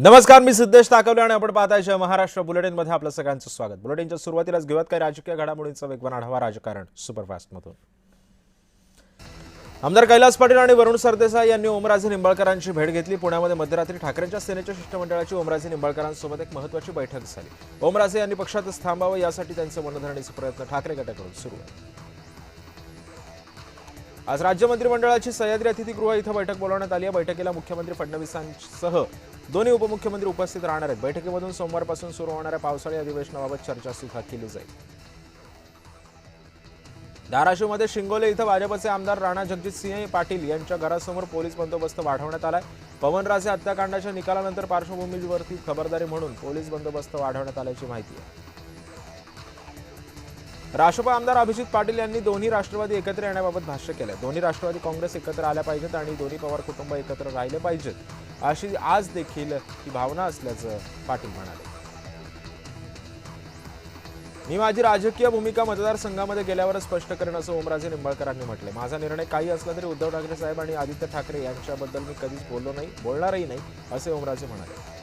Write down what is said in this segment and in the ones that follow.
नमस्कार, मी सिद्धेश ताकवले आणि आपण पाहताय जय महाराष्ट्र बुलेटिन मध्ये आपलं सगळ्यांचं स्वागत। बुलेटिनच्या सुरुवातीलाच घेऊयात काही राजकीय घडामोडींचा वेगवान आढावा राजकारण सुपरफास्ट मधून। आमदार कैलास पाटील आणि वरुण सरदेसाई यांनी ओमराजे निंबाळकरांची भेट घेतली। पुण्यामध्ये मध्यरात्री ठाकरेंच्या सेनेच्या शिष्टमंडळाची ओमराजे निंबाळकरांसोबत एक महत्त्वाची बैठक झाली। ओमराजे यांनी पक्षातच थांबावं यासाठी त्यांचे मनधरणीचे प्रयत्न ठाकरे गटाकडून सुरू आहेत। आज राज्य मंत्रिमंडळाची सह्याद्री अतिथीगृह इथं बैठक बोलावण्यात आली आहे। बैठकीला मुख्यमंत्री फडणवीसांसह दोन्ही उपमुख्यमंत्री उपस्थित राहणार आहेत। बैठकीमधून सोमवारपासून सुरू होणाऱ्या पावसाळी अधिवेशनाबाबत चर्चा सुद्धा केली जाईल। धाराशिवमध्ये शिंगोले इथं भाजपचे आमदार राणा जगजितसिंह पाटील यांच्या घरासमोर पोलीस बंदोबस्त वाढवण्यात आलाय। पवनराजे हत्याकांडाच्या निकालानंतर पार्श्वभूमीवरती खबरदारी म्हणून पोलीस बंदोबस्त वाढवण्यात आल्याची माहिती आहे। राष्ट्रपा आमदार अभिजित पाटील यांनी दोन्ही राष्ट्रवादी एकत्र येण्याबाबत भाष्य केलं। दोन्ही राष्ट्रवादी काँग्रेस एकत्र आल्या पाहिजेत आणि दोन्ही पवार कुटुंब एकत्र राहिले पाहिजेत अशी आज देखील ही भावना असल्याचं पाटील म्हणाले। मी माझी राजकीय भूमिका मतदारसंघामध्ये गेल्यावर स्पष्ट करेन असं ओमराजे निंबाळकरांनी म्हटलंय। माझा निर्णय काही असला तरी उद्धव ठाकरे साहेब आणि आदित्य ठाकरे यांच्याबद्दल मी कधीच बोलणारही नाही असे ओमराजे म्हणाले।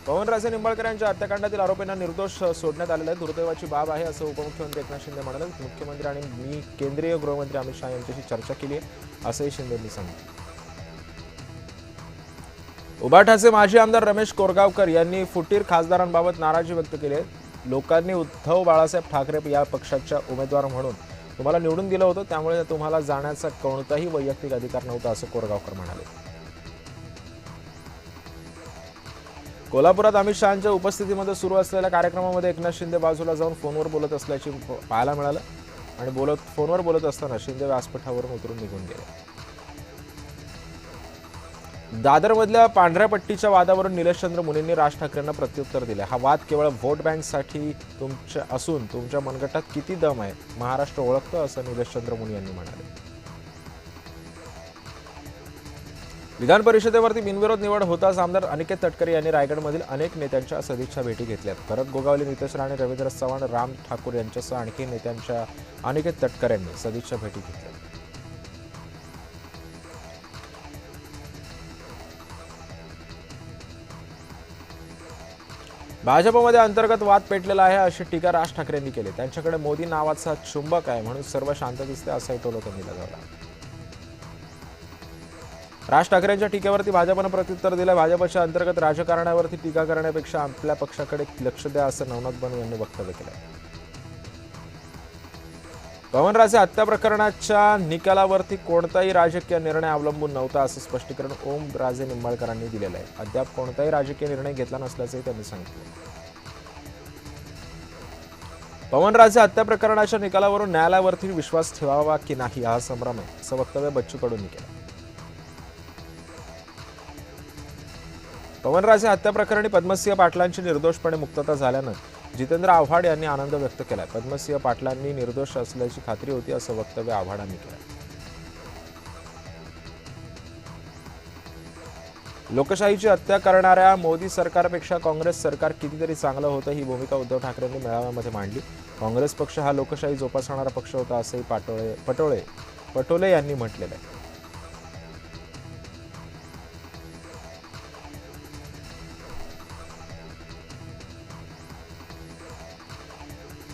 पवनराजे निंबाळकर यांच्या हत्याकांडातील आरोपींना निर्दोष सोडण्यात आलेलं आहे। दुर्दैवाची बाब आहे असं उपमुख्यमंत्री एकनाथ शिंदे म्हणाले। मुख्यमंत्री आणि मी केंद्रीय गृहमंत्री अमित शहा यांच्याशी चर्चा केली आहे असंही शिंदेंनी सांगितलं। उबाठाचे माजी आमदार रमेश कोरगावकर यांनी फुटीर खासदारांबाबत नाराजी व्यक्त केली आहे। लोकांनी उद्धव बाळासाहेब ठाकरे या पक्षाच्या उमेदवार म्हणून तुम्हाला निवडून दिलं होतं, त्यामुळे तुम्हाला जाण्याचा कोणताही वैयक्तिक अधिकार नव्हता असं कोरगावकर म्हणाले। कोल्हापुरात अमित शहांच्या उपस्थितीमध्ये सुरू असलेल्या कार्यक्रमामध्ये एकनाथ शिंदे बाजूला जाऊन फोनवर बोलत असल्याची पाहायला मिळालं आणि फोनवर बोलत असताना शिंदे व्यासपीठावरून उतरून निघून गेले। दादरमधल्या पांढऱ्या पट्टीच्या वादावरून निलेशचंद्र मुनींनी राज ठाकरेंना प्रत्युत्तर दिले। हा वाद केवळ व्होट बँकसाठी असून तुमच्या मनगटात किती दम आहे महाराष्ट्र ओळखतं असं निलेशचंद्र मुनी यांनी म्हणाले। विधान परिषदेवरती बिनविरोध निवड होताच आमदार अनिकेत तटकरे यांनी रायगडमधील अनेक नेत्यांच्या सदिच्छा भेटी घेतल्यात। भरत गोगावले, नितेश राणे, रवींद्र चव्हाण, राम ठाकूर यांच्यासह आणखी नेत्यांच्या अनिकेत तटकरे यांनी सदिच्छा भेटी घेतल्या। भाजपमध्ये अंतर्गत वाद पेटलेला आहे अशी टीका राज ठाकरेंनी केली। त्यांच्याकडे मोदी नावाचा चुंबक आहे म्हणून सर्व शांत दिसते असाही टोला त्यांनी लगावला। राज ठाकरेंच्या टीकेवरती भाजपनं प्रत्युत्तर दिलं। भाजपच्या अंतर्गत राजकारणावरती टीका करण्यापेक्षा आपल्या पक्षाकडे लक्ष द्या असं नवनाथ बनू यांनी वक्तव्य केलं। पवनराजे हत्या प्रकरणाच्या निकालावरती कोणताही राजकीय निर्णय अवलंबून नव्हता असं स्पष्टीकरण ओमराजे निंबाळकरांनी दिलेलं आहे। अद्याप कोणताही राजकीय निर्णय घेतला नसल्याचंही त्यांनी सांगितलं। पवनराजे हत्या प्रकरणाच्या निकालावरून न्यायालयावरती विश्वास ठेवावा की नाही हा संभ्रम आहे असं वक्तव्य बच्चू कडूंनी केलं। पवनराजे हत्या प्रकरणी पद्मसिंह पाटलांची निर्दोषपणे मुक्तता झाल्यानं जितेंद्र आव्हाड यांनी आनंद व्यक्त केलाय। पद्मसिंह पाटलांनी निर्दोष असल्याची खात्री होती असं वक्तव्य आव्हाडांनी केलं। लोकशाहीची हत्या करणाऱ्या मोदी सरकारपेक्षा काँग्रेस सरकार कितीतरी चांगलं होतं ही भूमिका उद्धव ठाकरेंनी मेळाव्यामध्ये मांडली। काँग्रेस पक्ष हा लोकशाही जोपासणारा पक्ष होता असंही पटोले यांनी म्हटलेलं आहे।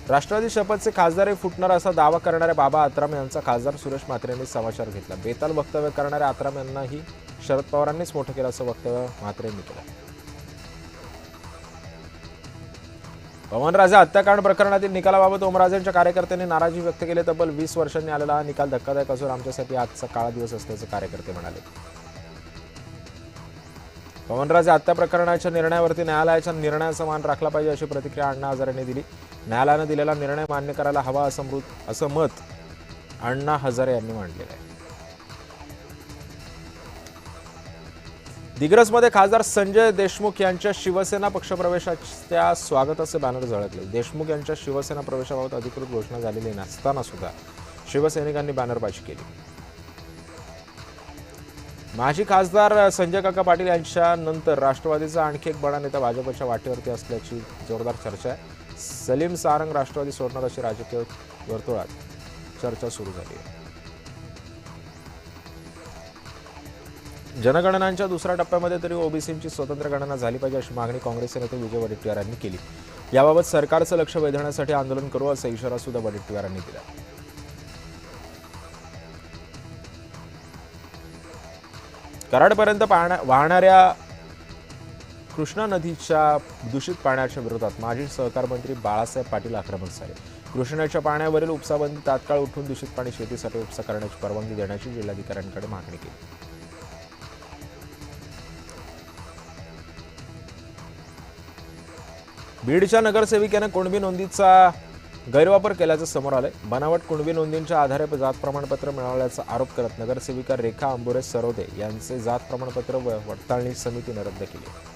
राष्ट्रवादी शपथचे खासदारही फुटणार असा दावा करणाऱ्या बाबा आत्राम यांचा खासदार सुरेश म्हात्रे यांनी समाचार घेतला। बेताल वक्तव्य करणाऱ्या आत्राम यांनाही शरद पवारांनीच मोठं केलं असं वक्तव्य म्हात्रे यांनी केलं। पवनराजे हत्याकांड प्रकरणातील निकालाबाबत ओमराजेंच्या कार्यकर्त्यांनी नाराजी व्यक्त केली। तब्बल 20 वर्षांनी आलेला हा निकाल धक्कादायक असून आमच्यासाठी आजचा काळा दिवस असल्याचं कार्यकर्ते म्हणाले। पवनराजे हत्या प्रकरणाच्या निर्णयावरती न्यायालयाच्या निर्णयाचा मान राखला पाहिजे अशी प्रतिक्रिया अण्णा हजारे यांनी दिली। न्यायालयाने दिलेला निर्णय मान्य करायला हवा असं मत अण्णा हजारे यांनी मांडलेलं आहे। दिग्रसमध्ये खासदार संजय देशमुख यांच्या शिवसेना पक्षप्रवेशाच्या स्वागताचे बॅनर झळकले। देशमुख यांच्या शिवसेना प्रवेशाबाबत अधिकृत घोषणा झालेली नसताना सुद्धा शिवसैनिकांनी बॅनरबाजी केली। माजी खासदार संजय काका पाटील यांच्या नंतर राष्ट्रवादीचा आणखी एक बडा नेता भाजपच्या वाटेवरती असल्याची जोरदार चर्चा आहे। सलीम सारंग राष्ट्रवादी सोडणार अशी राजकीय वर्तुळात चर्चा सुरू झाली आहे। जनगणनांच्या दुसऱ्या टप्प्यामध्ये तरी ओबीसींची स्वतंत्र गणना झाली पाहिजे अशी मागणी काँग्रेसचे नेते विजय वडेट्टीवार यांनी केली. याबाबत सरकारचं लक्ष वेधण्यासाठी आंदोलन करू असा इशारा सुद्धा वडेट्टीवार यांनी दिला. कराडपर्यंत वाहणाऱ्या कृष्णा नदीच्या दूषित पाण्याच्या विरोधात माजी सहकार मंत्री बाळासाहेब पाटील आक्रमक झाले. कृष्णेच्या पाण्यावरील उपसाबंदी तात्काळ उठवून दूषित पाणी शेतीसाठी उपसा करण्याची परवानगी देण्याची जिल्हाधिकाऱ्यांकडे मागणी केली. बीडच्या नगरसेविकेने कुणबी नोंदीचा गैरवापर केल्याचं समोर आलंय. बनावट कुणबी नोंदींच्या आधारे जात प्रमाणपत्र मिळवल्याचा आरोप करत नगरसेविका रेखा अंबुरे सरोदे यांचे जात प्रमाणपत्र पडताळणी समितीने रद्द केले.